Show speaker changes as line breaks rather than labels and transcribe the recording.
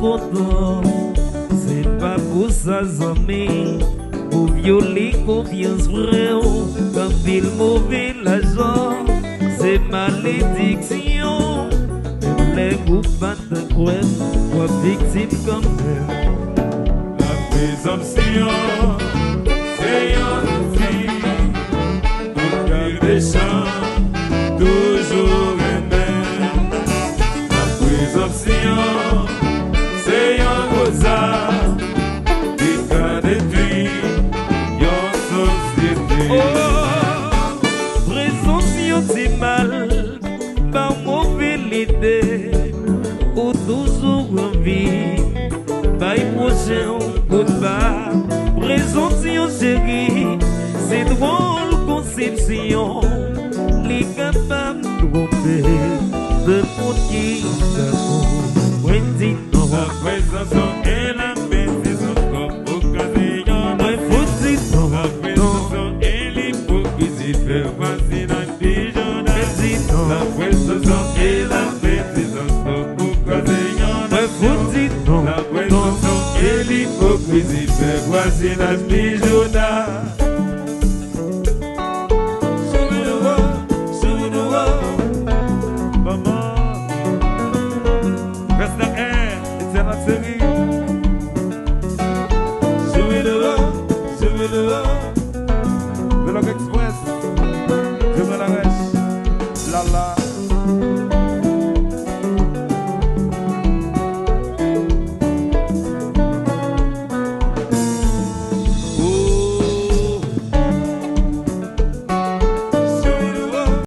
content. C'est pas pour ça, amis, pour violer confiance vraie, quand il mauvais l'argent, c'est malédiction. Même les groupes battent cruels, soit victime quand même.
La présomption, c'est un outil, pour garder des champs, toujours aimé. La présomption, c'est un gozard, qui a détruit une société.
Oh, présomption c'est mal, par mauvaise idée, ou toujours envie, par prochain coup de barre. Présomption chérie, c'est drôle conception, les capables de tromper, de pour qui d'amour, dit non.
La présomption et la maîtrise comme occasion.
Ouais, faut dire non,
La présomption et l'hypocrisie fait passer dans le pigeon. La présomption et la maîtrise comme occasion.
ouais, faut dire non,
La présomption et l'hypocrisie fait passer dans le pigeon. Maman, reste dans l'air, c'est la série. Je vais dehors, Vlog Express, je me la reste, la la.